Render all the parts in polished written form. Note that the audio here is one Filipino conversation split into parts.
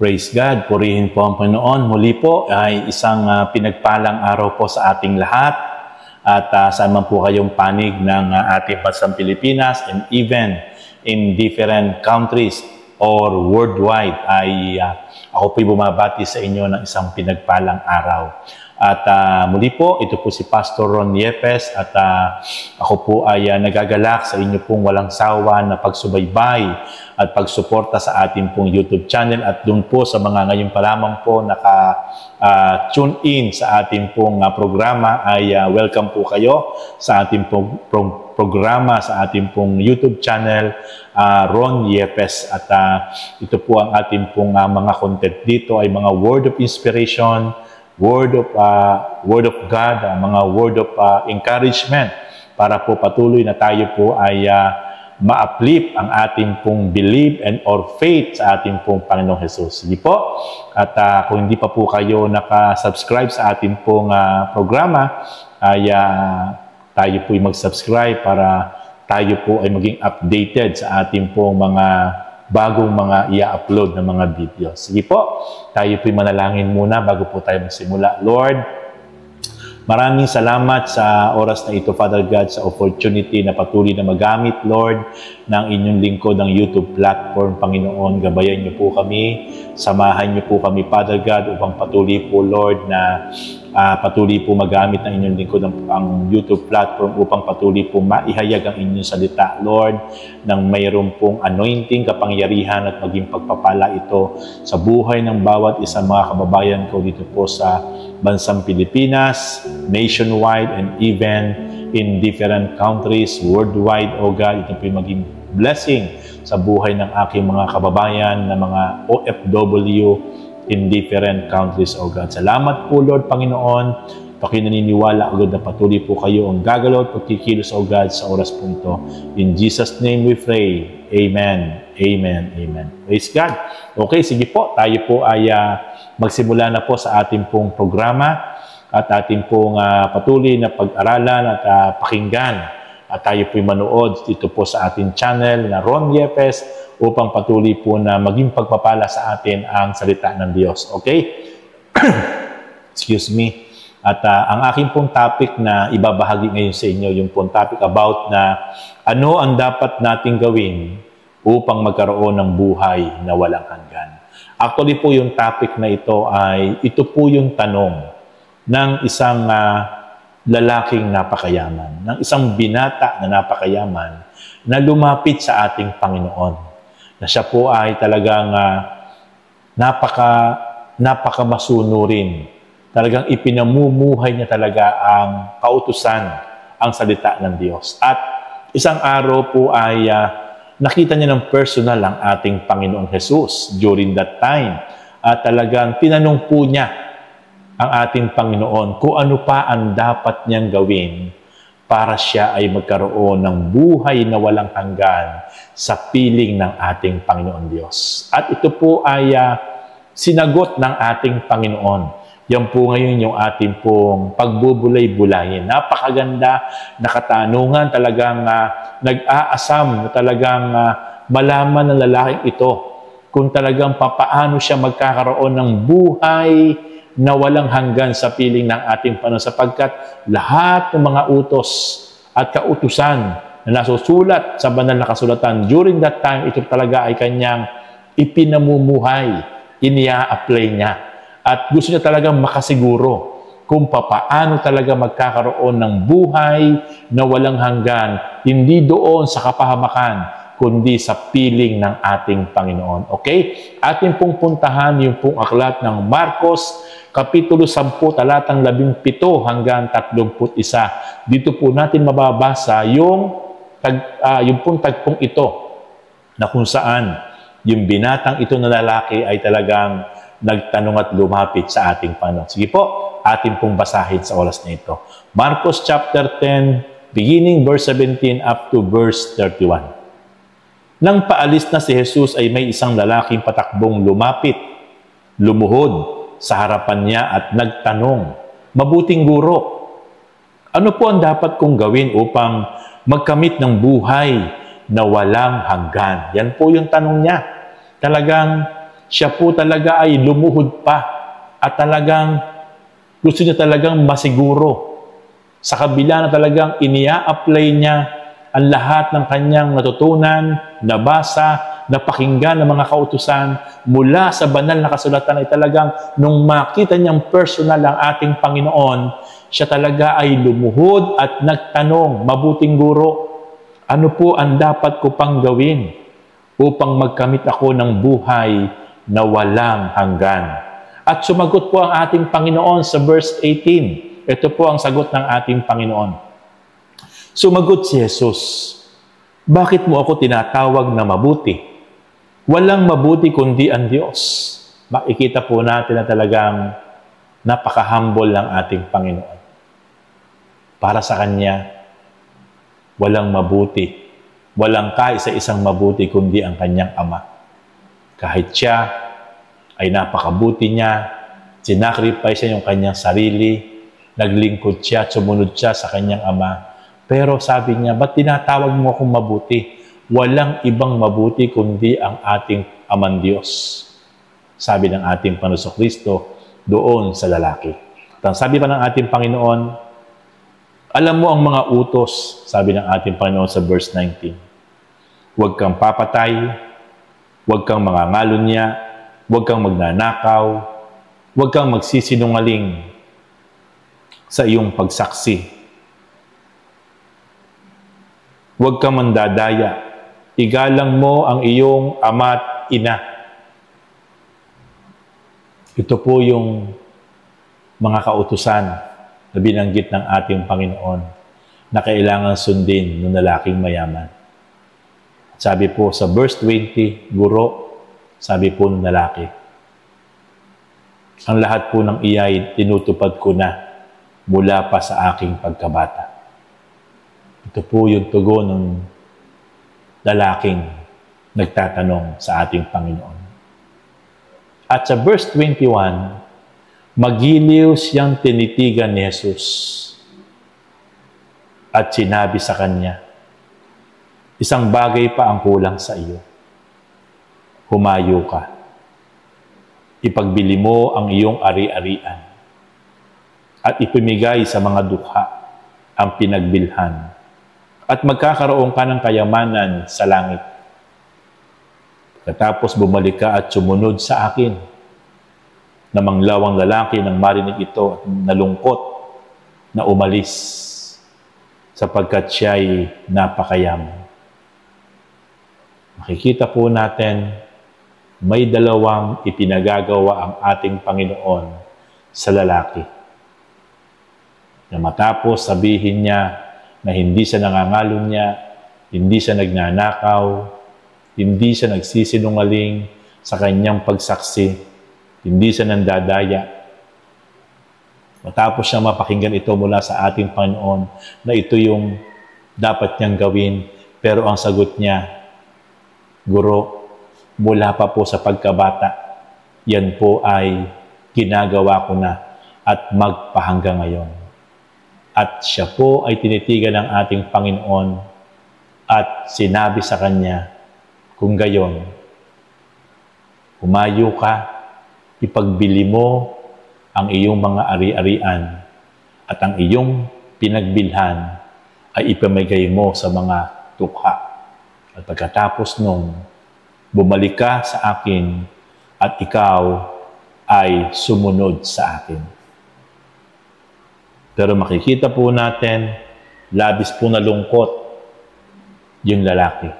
Praise God, purihin po ang Panginoon. Muli po ay isang pinagpalang araw po sa ating lahat. At saan man po kayong panig ng ating bansang Pilipinas and even in different countries or worldwide ay ako po'y bumabati sa inyo ng isang pinagpalang araw. At muli po, ito po si Pastor Ron Yepes at ako po ay nagagalak sa inyo pong walang sawa na pagsubaybay at pagsuporta sa ating pong YouTube channel at doon po sa mga ngayon pa lamang po naka-tune in sa ating pong programa ay welcome po kayo sa ating pong programa sa ating pong YouTube channel Ron Yepes at ito po ang ating pong mga content dito ay mga word of inspiration, word of God, mga word of encouragement para po patuloy na tayo po ay ma-uplift ang ating pong belief and or faith sa ating pong Panginoong Jesus. Sige po. At kung hindi pa po kayo naka-subscribe sa ating pong programa, ay tayo po ay mag-subscribe para tayo po ay maging updated sa ating pong mga bagong mga i-upload na mga video. Sige po, tayo po'y manalangin muna bago po tayo magsimula. Lord, maraming salamat sa oras na ito, Father God, sa opportunity na patuloy na magamit, Lord, ng inyong lingkod ng YouTube platform, Panginoon. Gabayan niyo po kami, samahan niyo po kami, Father God, upang patuloy po, Lord, na patuloy po magamit ng inyong lingkod ang YouTube platform upang patuloy po maihayag ang inyong salita, Lord, nang mayroon pong anointing, kapangyarihan at maging pagpapala ito sa buhay ng bawat isang mga kababayan ko dito po sa bansang Pilipinas, nationwide, and even in different countries, worldwide, O God, ito po maging blessing sa buhay ng aking mga kababayan na mga OFW in different countries, O God. Salamat po, Lord Panginoon. Pakinaniniwala, O God, na patuloy po kayo ang gagalaw at pagkikilos, O God, sa oras po ito. In Jesus' name we pray. Amen. Amen. Amen. Praise God. Okay, sige po. Tayo po ay magsimula na po sa ating pong programa at ating pong patuloy na pag-aralan at pakinggan. At tayo po'y manood dito po sa ating channel na Ron Yepes upang patuloy po na maging pagpapala sa atin ang salita ng Diyos. Okay? Excuse me. At ang aking pong topic na ibabahagi ngayon sa inyo, yung pong topic about na ano ang dapat nating gawin upang magkaroon ng buhay na walang hanggan. Actually po yung topic na ito po yung tanong ng isang lalaking napakayaman, ng isang binata na napakayaman na lumapit sa ating Panginoon. Na siya po ay talagang napakamasunurin. Talagang ipinamumuhay niya talaga ang kautusan, ang salita ng Diyos. At isang araw po ay nakita niya ng personal ang ating Panginoong Jesus during that time. At talagang tinanong po niya ang ating Panginoon kung ano pa ang dapat niyang gawin para siya ay magkaroon ng buhay na walang hanggan sa piling ng ating Panginoon Diyos. At ito po ay sinagot ng ating Panginoon. Yan po ngayon yung ating pong pagbubulay-bulayin. Napakaganda na katanungan, talagang nag-aasam na talagang malaman ng lalaking ito kung talagang papaano siya magkakaroon ng buhay na walang hanggan sa piling ng ating Panginoon sapagkat lahat ng mga utos at kautusan na nasusulat sa banal na kasulatan during that time, ito talaga ay kanyang ipinamumuhay, inia-apply niya. At gusto niya talagang makasiguro kung papaano talaga magkakaroon ng buhay na walang hanggan, hindi doon sa kapahamakan, kundi sa piling ng ating Panginoon. Okay? Ating pong puntahan yung pong aklat ng Marcos, Kapitulo 10, talatang 17 hanggang 31. Dito po natin mababasa yung pong tagpong ito na kung saan yung binatang ito na lalaki ay talagang nagtanong at lumapit sa ating Panginoon. Sige po, ating pong basahin sa oras na ito. Marcos chapter 10, beginning verse 17 up to verse 31. Nang paalis na si Jesus ay may isang lalaking patakbong lumapit, lumuhod sa harapan niya at nagtanong, "Mabuting guro, ano po ang dapat kong gawin upang magkamit ng buhay na walang hanggan?" Yan po yung tanong niya. Talagang siya po talaga ay lumuhod pa at talagang gusto niya talagang masiguro sa kabila na talagang inia-apply niya ang lahat ng kanyang natutunan, nabasa, napakinggan ng mga kautusan mula sa banal na kasulatan ay talagang nung makita niyang personal ang ating Panginoon, siya talaga ay lumuhod at nagtanong, mabuting guro, ano po ang dapat ko pang gawin upang magkamit ako ng buhay na walang hanggan? At sumagot po ang ating Panginoon sa verse 18. Ito po ang sagot ng ating Panginoon. Sumagot si Jesus, bakit mo ako tinatawag na mabuti? Walang mabuti kundi ang Diyos. Makikita po natin na talagang napaka-humble ng ating Panginoon. Para sa Kanya, walang mabuti. Walang kaisa-isang mabuti kundi ang Kanyang Ama. Kahit siya ay napakabuti niya, sinacrifice niya yung Kanyang sarili, naglingkod siya, sumunod siya sa Kanyang Ama. Pero sabi niya, ba't tinatawag mo akong mabuti? Walang ibang mabuti kundi ang ating Amang Diyos. Sabi ng ating Panginoon Kristo doon sa lalaki. At sabi pa ng ating Panginoon, alam mo ang mga utos, sabi ng ating Panginoon sa verse 19. Huwag kang papatay, huwag kang mangangalunya, huwag kang magnanakaw, huwag kang magsisinungaling sa iyong pagsaksi. Huwag kang mandadaya. Igalang mo ang iyong ama at ina. Ito po yung mga kautusan na binanggit ng ating Panginoon na kailangan sundin ng lalaking mayaman. At sabi po sa verse 20, Guro, sabi po ng lalaki, ang lahat po ng iyay tinutupad ko na mula pa sa aking pagkabata. Ito po yung tugon ng lalaking nagtatanong sa ating Panginoon. At sa verse 21, magiliw siyang tinitigan ni Jesus at sinabi sa kanya, isang bagay pa ang kulang sa iyo. Humayo ka. Ipagbili mo ang iyong ari-arian at ipamigay sa mga dukha ang pinagbilhan at magkakaroon ka ng kayamanan sa langit. Katapos bumalik ka at sumunod sa akin. Namanglawang lalaki nang marinig ito at nalungkot na umalis sapagkat siya'y napakayaman. Makikita po natin may dalawang ipinagagawa ang ating Panginoon sa lalaki. Na matapos sabihin niya na hindi siya nangangalunya, hindi siya nagnanakaw, hindi siya nagsisinungaling sa kanyang pagsaksi, hindi siya nandadaya. Matapos siya mapakinggan ito mula sa ating Panginoon na ito yung dapat niyang gawin, pero ang sagot niya, Guro, mula pa po sa pagkabata, yan po ay ginagawa ko na at magpahanggang ngayon. At siya po ay tinitigan ng ating Panginoon at sinabi sa kanya, kung gayon, humayo ka, ipagbili mo ang iyong mga ari-arian at ang iyong pinagbilhan ay ipamigay mo sa mga tukha. At pagkatapos nung bumalik ka sa akin at ikaw ay sumunod sa akin. Pero makikita po natin, labis po nalungkot yung lalaki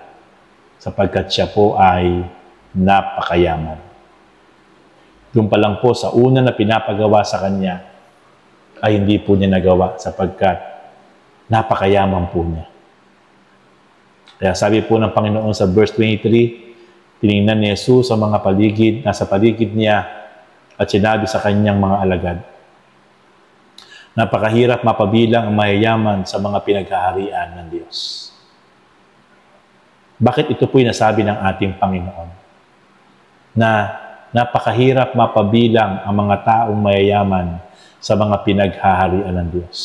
sapagkat siya po ay napakayaman. Doon pa lang po sa una na pinapagawa sa kanya ay hindi po niya nagawa sapagkat napakayaman po niya. Kaya sabi po ng Panginoon sa verse 23, tiningnan ni Jesus sa mga paligid, nasa paligid niya at sinabi sa kanyang mga alagad, napakahirap mapabilang ang mayayaman sa mga pinaghaharian ng Diyos. Bakit ito po'y nasabi ng ating Panginoon? Na napakahirap mapabilang ang mga taong mayayaman sa mga pinaghaharian ng Diyos.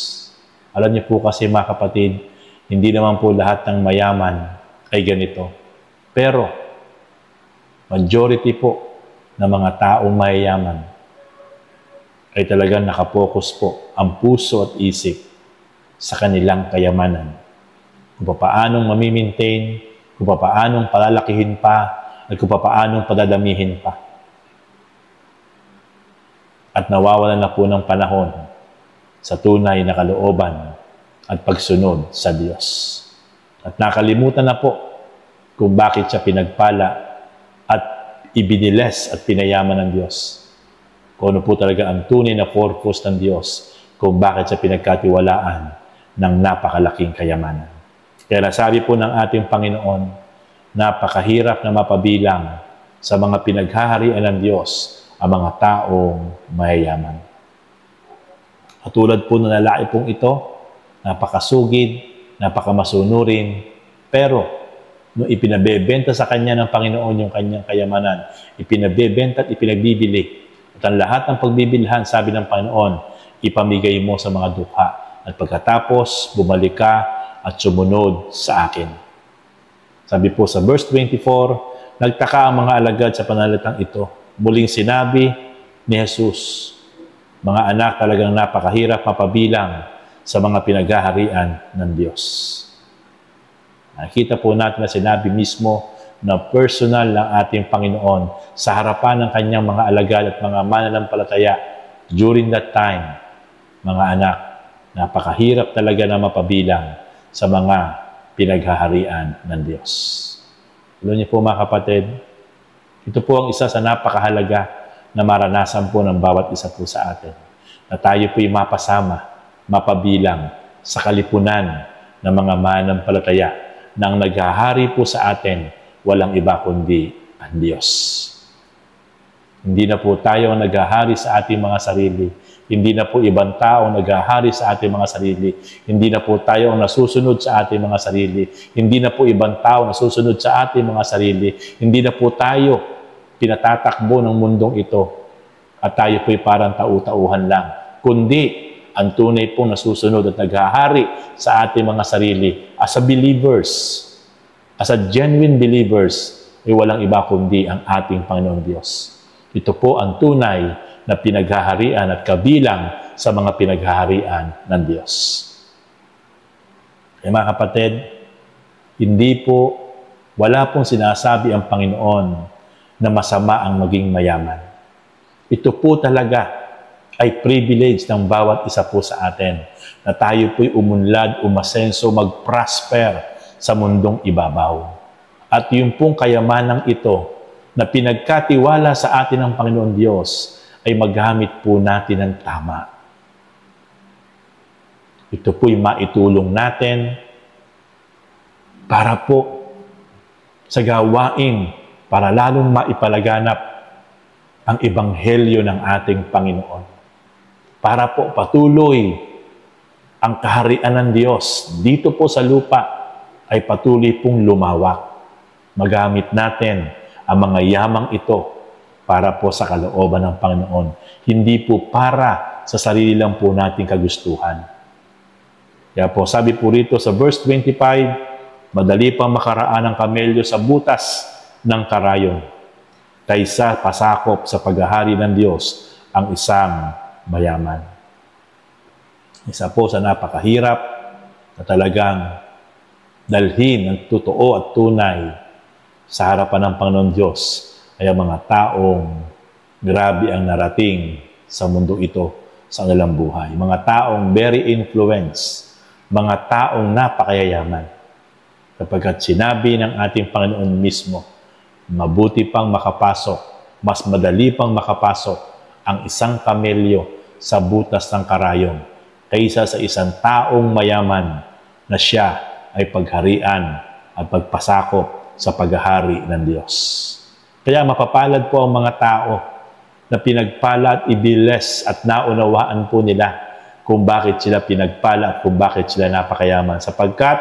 Alam niyo po kasi mga kapatid, hindi naman po lahat ng mayaman ay ganito. Pero, majority po ng mga taong mayayaman ay talagang nakapokus po ang puso at isip sa kanilang kayamanan. Kung paanong mamimaintain, kung paanong palalakihin pa, at kung paanong padadamihin pa. At nawawalan na po ng panahon sa tunay na kalooban at pagsunod sa Diyos. At nakalimutan na po kung bakit siya pinagpala at ibiniles at pinayaman ng Diyos. Kung ano po talaga ang tunay na purpose ng Diyos, kung bakit siya pinagkatiwalaan ng napakalaking kayamanan. Kaya nasabi po ng ating Panginoon, napakahirap na mapabilang sa mga pinaghaharian ng Diyos ang mga taong mayayaman. At tulad po ng lalaki pong ito, napakasugid, napakamasunurin, pero nung ipinabebenta sa kanya ng Panginoon yung kanyang kayamanan, ipinabebenta at ipinagbibili. At ang lahat ng pagbibilhan, sabi ng Panginoon, ipamigay mo sa mga dukha. At pagkatapos, bumalik ka at sumunod sa akin. Sabi po sa verse 24, nagtaka ang mga alagad sa panalitang ito. Muling sinabi ni Jesus, mga anak, talagang napakahirap mapabilang sa mga pinaghaharian ng Diyos. Nakita po natin na sinabi mismo na personal ng ating Panginoon sa harapan ng kanyang mga alagad at mga mananampalataya during that time. Mga anak, napakahirap talaga na mapabilang sa mga pinaghaharian ng Diyos. Alam niyo po mga kapatid, ito po ang isa sa napakahalaga na maranasan po ng bawat isa po sa atin. Na tayo po'y mapasama, mapabilang sa kalipunan ng mga mananampalataya na ang naghahari po sa atin, walang iba kundi ang Diyos. Hindi na po tayo ang naghahari sa ating mga sarili. Hindi na po ibang tao naghahari sa ating mga sarili. Hindi na po tayo ang nasusunod sa ating mga sarili. Hindi na po ibang tao nasusunod sa ating mga sarili. Hindi na po tayo pinatatakbo ng mundong ito at tayo po'y parang tau-tauhan lang. Kundi ang tunay pong nasusunod at naghahari sa ating mga sarili as a believers, as a genuine believers, ay walang iba kundi ang ating Panginoong Diyos. Ito po ang tunay na pinaghaharian at kabilang sa mga pinaghaharian ng Diyos. Kaya mga kapatid, wala pong sinasabi ang Panginoon na masama ang maging mayaman. Ito po talaga ay privilege ng bawat isa po sa atin na tayo po'y umunlad, umasenso, mag-prosper sa mundong ibabaw. At yung pong kayamanang ito na pinagkatiwala sa atin ng Panginoon Diyos ay maghamit po natin ng tama. Ito po'y maitulong natin para po sa gawain para lalong maipalaganap ang ebanghelyo ng ating Panginoon. Para po patuloy ang kaharian ng Diyos dito po sa lupa ay patuloy pong lumawak. Magamit natin ang mga yamang ito para po sa kalooban ng Panginoon. Hindi po para sa sarili lang po nating kagustuhan. Kaya po sabi po rito sa verse 25, madali pang makaraan ng kamelyo sa butas ng karayon, kaysa pasakop sa paghahari ng Diyos ang isang mayaman. Isa po sa napakahirap na talagang dalhin ng totoo at tunay sa harapan ng Panginoon Diyos ay ang mga taong grabe ang narating sa mundo ito sa kanilang buhay. Mga taong very influenced, mga taong napakayayaman. Kapagkat sinabi ng ating Panginoon mismo, mabuti pang makapasok, mas madali pang makapasok ang isang kamelyo sa butas ng karayon kaysa sa isang taong mayaman na siya ay pagharian at pagpasakop sa paghahari ng Diyos. Kaya mapapalad po ang mga tao na pinagpala at ibiles at naunawaan po nila kung bakit sila pinagpala at kung bakit sila napakayaman. Sapagkat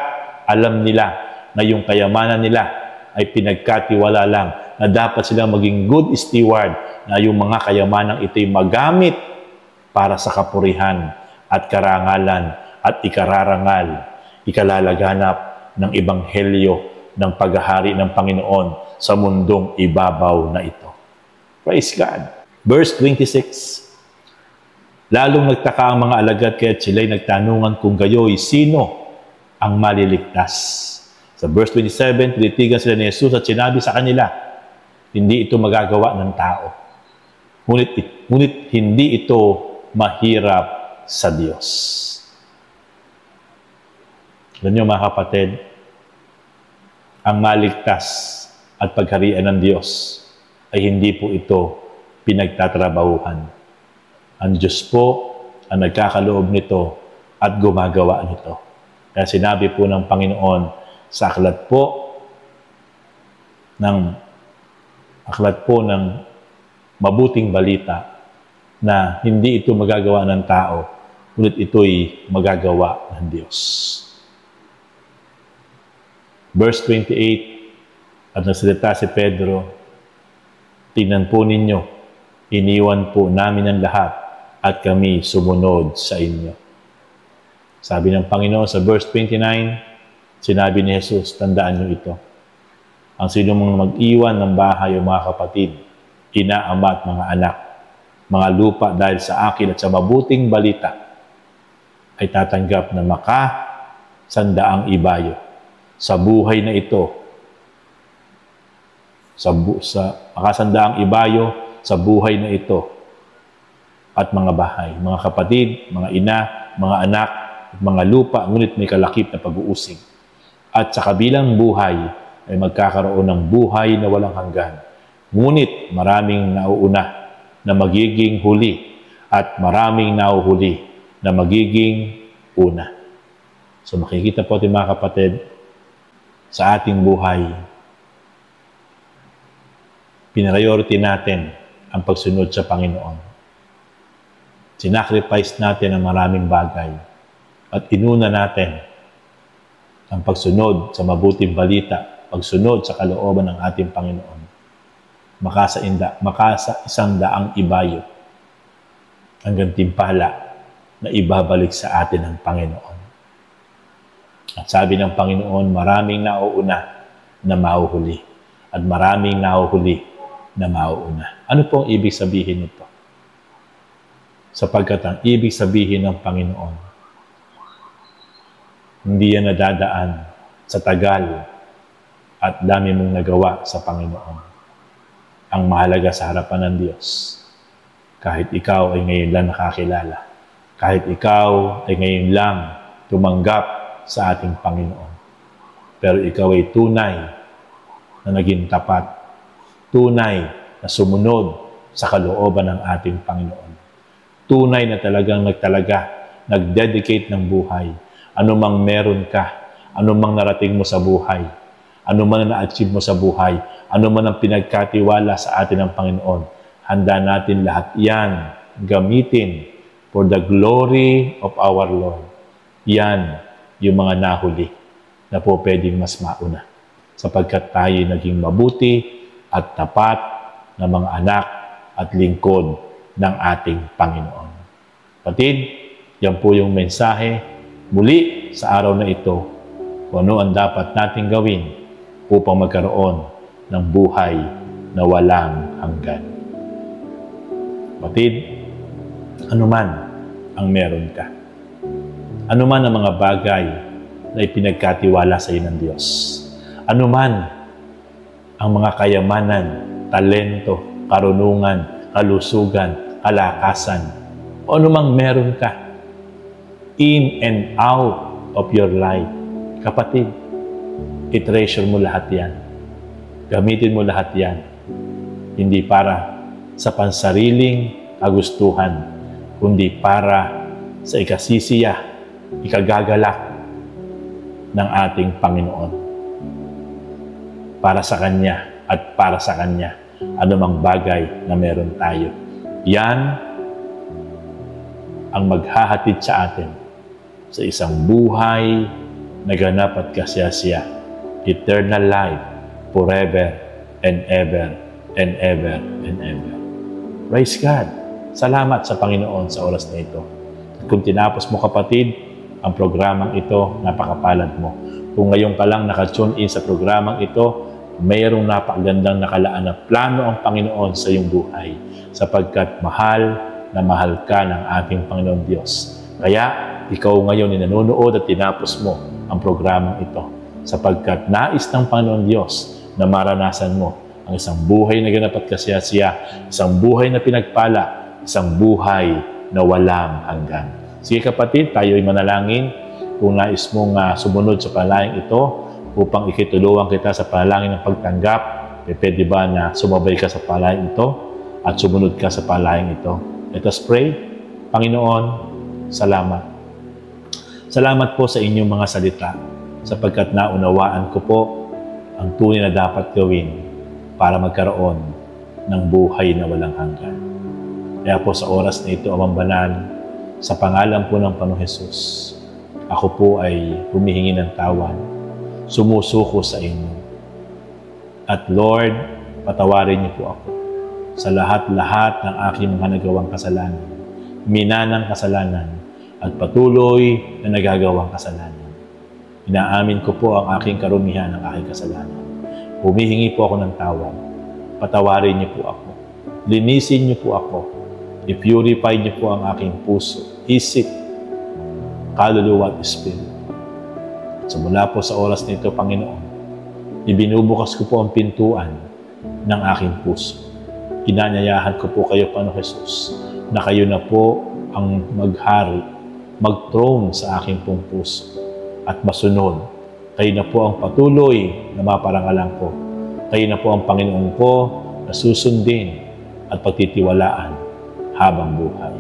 alam nila na yung kayamanan nila ay pinagkatiwala lang na dapat silang maging good steward na yung mga kayamanang ito'y magamit para sa kapurihan at karangalan at ikararangal, ikalalaganap ng ebanghelyo ng paghahari ng Panginoon sa mundong ibabaw na ito. Praise God. Verse 26. Lalong nagtaka ang mga alagad kaya't sila'y nagtanungan kung gayo'y sino ang maliligtas. Sa verse 27, tinitigan sila ni Jesus at sinabi sa kanila, hindi ito magagawa ng tao. Ngunit hindi ito mahirap sa Diyos. Alam niyo mga kapatid, ang maligtas at pagharian ng Diyos ay hindi po ito pinagtatrabahuhan. Ang Diyos po ang nagkakaloob nito at gumagawa nito. Kaya sinabi po ng Panginoon sa aklat po ng mabuting balita na hindi ito magagawa ng tao, ngunit ito'y magagawa ng Diyos. Verse 28, at nagsalita si Pedro, tingnan po ninyo, iniwan po namin ang lahat at kami sumunod sa inyo. Sabi ng Panginoon sa verse 29, sinabi ni Jesus, tandaan niyo ito. Ang sino mang mag-iwan ng bahay o mga kapatid, ina, ama at mga anak, mga lupa dahil sa akin at sa mabuting balita, ay tatanggap na makasandaang ibayo sa buhay na ito. Makasandaang ibayo sa buhay na ito at mga bahay, mga kapatid, mga ina, mga anak, at mga lupa, ngunit may kalakip na pag-uusig. At sa kabilang buhay ay magkakaroon ng buhay na walang hanggan. Ngunit maraming nauuna na magiging huli at maraming nauhuli na magiging una. So makikita po ating mga kapatid, sa ating buhay, pinariority natin ang pagsunod sa Panginoon. Sinacrifice natin ang maraming bagay at inuna natin ang pagsunod sa mabuting balita, pagsunod sa kalooban ng ating Panginoon. Makasa 100 ibayo ang gantimpala na ibabalik sa atin ng Panginoon. At sabi ng Panginoon, maraming nauuna na mauhuli at maraming nauhuli na mauuna. Ano po ang ibig sabihin nito? Sapagkat ang ibig sabihin ng Panginoon, hindi yan nadadaan sa tagal at dami mong nagawa sa Panginoon. Ang mahalaga sa harapan ng Diyos, kahit ikaw ay ngayon lang nakakilala, kahit ikaw ay ngayon lang tumanggap sa ating Panginoon, pero ikaw ay tunay na naging tapat, tunay na sumunod sa kalooban ng ating Panginoon. Tunay na talagang nag-dedicate ng buhay. Ano mang meron ka, ano mang narating mo sa buhay, ano man ang na-achieve mo sa buhay, ano man ang pinagkatiwala sa atin ng Panginoon, handa natin lahat yan gamitin for the glory of our Lord. Yan yung mga nahuli na po pwedeng mas mauna, sapagkat tayo naging mabuti at tapat na mga anak at lingkod ng ating Panginoon. Kapatid, yan po yung mensahe muli sa araw na ito kung ano ang dapat nating gawin upang magkaroon ng buhay na walang hanggan. Kapatid, anuman ang meron ka, anuman ang mga bagay na ipinagkatiwala sa iyo ng Diyos, anuman ang mga kayamanan, talento, karunungan, kalusugan, kalakasan, o anumang meron ka, in and out of your life, kapatid, i-treasure mo lahat yan. Gamitin mo lahat yan. Hindi para sa pansariling kagustuhan, kundi para sa ikasisiya, ikagagalak ng ating Panginoon. Para sa Kanya at para sa Kanya, anumang bagay na meron tayo. Yan ang maghahatid sa atin sa isang buhay na ganap at kasiyasiya, eternal life, forever and ever and ever and ever. Praise God! Salamat sa Panginoon sa oras na ito. Kung tinapos mo kapatid, ang programang ito, napakapalad mo. Kung ngayon ka lang nakatune in sa programang ito, mayroong napakagandang nakalaan na plano ang Panginoon sa iyong buhay sapagkat mahal na mahal ka ng ating Panginoon Diyos. Kaya ikaw ngayon ay nanonood at tinapos mo ang programang ito sapagkat nais ng Panginoon Diyos na maranasan mo ang isang buhay na ganap at kasiyasiya, isang buhay na pinagpala, isang buhay na walang hanggan. Sige kapatid, tayo ay manalangin. Kung nais mong sumunod sa panalangin ito upang ikitulungan kita sa panalangin ng pagtanggap, pwede ba na sumabay ka sa panalangin ito at sumunod ka sa panalangin ito? Let us pray. Panginoon, salamat. Salamat po sa inyong mga salita sapagkat naunawaan ko po ang tunay na dapat gawin para magkaroon ng buhay na walang hanggan. Kaya po sa oras na ito, Amang Banal, sa pangalan po ng Panginoong Hesus, ako po ay humihingi ng tawad, sumusuko sa inyo. At Lord, patawarin niyo po ako sa lahat-lahat ng aking mga nagawang kasalanan, minanang kasalanan, at patuloy na nagagawang kasalanan. Inaamin ko po ang aking karumihan ng aking kasalanan. Humihingi po ako ng tawad. Patawarin niyo po ako. Linisin niyo po ako. I-purify niyo po ang aking puso, isip, kaluluwa at espiritu. So mula po sa oras nito, Panginoon, ibinubukas ko po ang pintuan ng aking puso. Inanyayahan ko po kayo, Panginoon Hesus, na kayo na po ang maghari, mag-throne sa aking pong puso at masunod. Kayo na po ang patuloy na maparangalan ko. Kayo na po ang Panginoon ko na susundin at pagtitiwalaan habang buhay.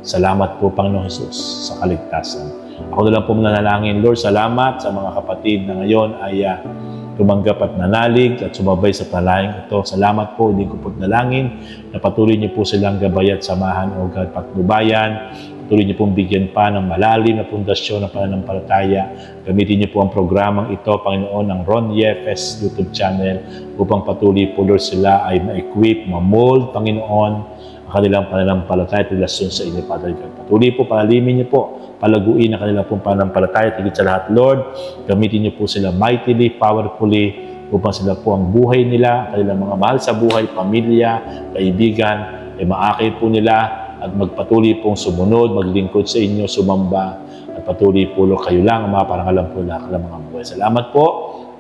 Salamat po, Panginoon Hesus, sa kaligtasan. Ako na lang po mananalangin, Lord, salamat sa mga kapatid na ngayon ay tumanggap at nanalig at sumabay sa panalangin ito. Salamat po, hindi ko po nalangin na patuloy niyo po silang gabay at samahan, O God, patnubayan. Patuloy niyo pong bigyan pa ng malalim na pundasyon ng pananampalataya. Gamitin niyo po ang programang ito, Panginoon, ng Ron Yepes YouTube channel upang patuloy po, Lord, sila ay ma-equip, ma-mold, Panginoon, kanilang pananampalataya at relasyon sa inyo, Father God. Patuloy po, palalimin niyo po, palaguin ang kanilang pong pananampalataya. Tigit sa lahat, Lord, gamitin niyo po sila mightily, powerfully, upang sila po ang buhay nila, kanilang mga mahal sa buhay, pamilya, kaibigan, ay maakit po nila at magpatuloy pong sumunod, maglingkod sa inyo, sumamba, at patuloy po, Lord, kayo lang ang maparangalan po lahat ng mga buhay. Salamat po.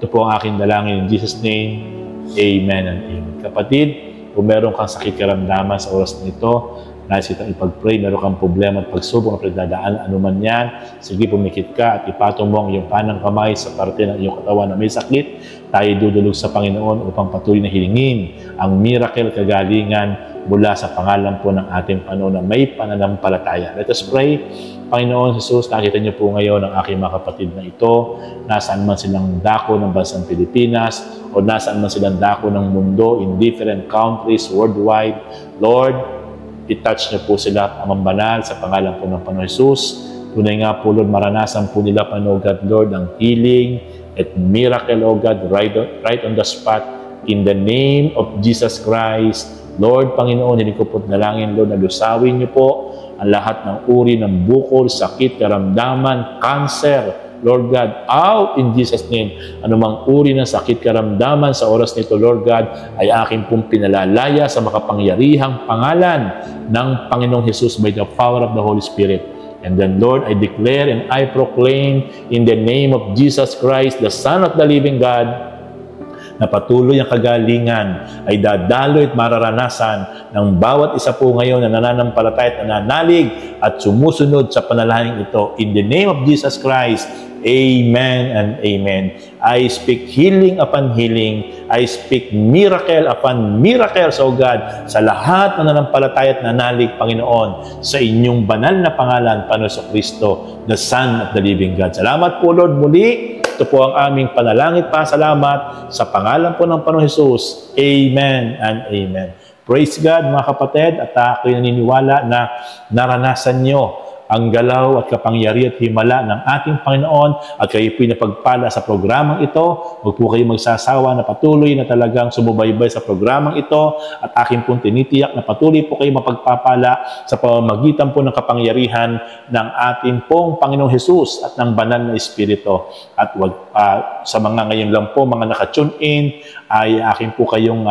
Ito po ang aking dalangin in Jesus' name. Amen and amen. Kapatid, kung meron kang sakit karamdaman sa oras nito, nais kitang ipag-pray, meron kang problema at pagsubok na pinagdadaan, anuman yan, sige, pumikit ka at ipatong mo ang iyong kanang kamay sa parte ng iyong katawan na may sakit. Tayo dudulog sa Panginoon upang patuloy na hilingin ang miracle kagalingan mula sa pangalan po ng ating Panginoon na may pananampalataya. Let us pray. Panginoon Jesus, nakita niyo po ngayon ang aking mga kapatid na ito, nasaan man silang dako ng bansang Pilipinas o nasaan man silang dako ng mundo in different countries worldwide. Lord, i-touch niyo po sila, Amang Banal, sa pangalan po ng Panginoon Jesus. Tunay nga po, Lord, maranasan po nila, Panginoon God, Lord, ang healing at miracle, O God, right on the spot. In the name of Jesus Christ, Lord, Panginoon, hindi ko po nalangin, Lord, na lusawin niyo po ang lahat ng uri ng bukol, sakit, karamdaman, cancer, Lord God, out in Jesus' name. Anumang uri ng sakit, karamdaman sa oras nito, Lord God, ay aking pong pinalalaya sa makapangyarihang pangalan ng Panginoong Jesus by the power of the Holy Spirit. And then, Lord, I declare and I proclaim in the name of Jesus Christ, the Son of the living God, na patuloy ang kagalingan ay dadaloy at mararanasan ng bawat isa po ngayon na nananampalataya at nananalig at sumusunod sa panalangin ito. In the name of Jesus Christ, amen and amen. I speak healing upon healing. I speak miracle upon miracle, so God, sa lahat na nananampalataya at nanalig, Panginoon, sa inyong banal na pangalan, Panginoon Kristo, the Son of the living God. Salamat po, Lord, muli. Ito po ang aming panalangin pa. Salamat sa pangalan po ng Panginoon Jesus. Amen and amen. Praise God, mga kapatid, at ako'y naniniwala na naranasan nyo ang galaw at kapangyarihan at himala ng ating Panginoon at kayo po napagpala sa programang ito. Huwag po kayo magsasawa na patuloy na talagang sumubaybay sa programang ito at aking pong tinitiyak na patuloy po kayo mapagpapala sa pamamagitan po ng kapangyarihan ng ating pong Panginoong Hesus at ng banal na Espiritu. At sa mga ngayon lang po, mga naka-tune in, ay akin po kayong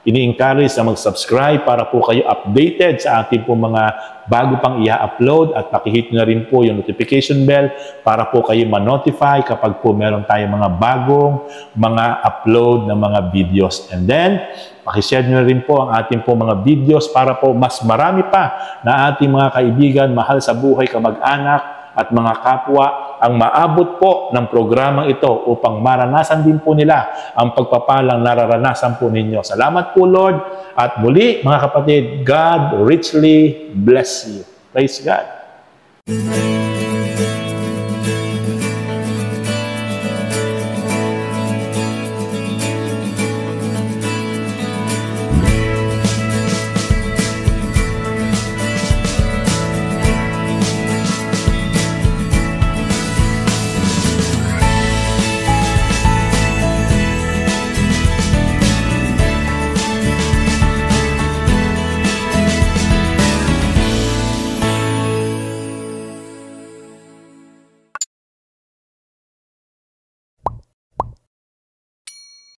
ini-encourage na mag-subscribe para po kayo updated sa ating po mga bago pang i-upload at pakihit na rin po yung notification bell para po kayo ma-notify kapag po meron tayong mga bagong mga upload ng mga videos. And then, pakishare nyo rin po ang ating po mga videos para po mas marami pa na ating mga kaibigan, mahal sa buhay, kamag-anak, at mga kapwa ang maabot po ng programang ito upang maranasan din po nila ang pagpapalang nararanasan po ninyo. Salamat po, Lord. At muli, mga kapatid, God richly bless you. Praise God.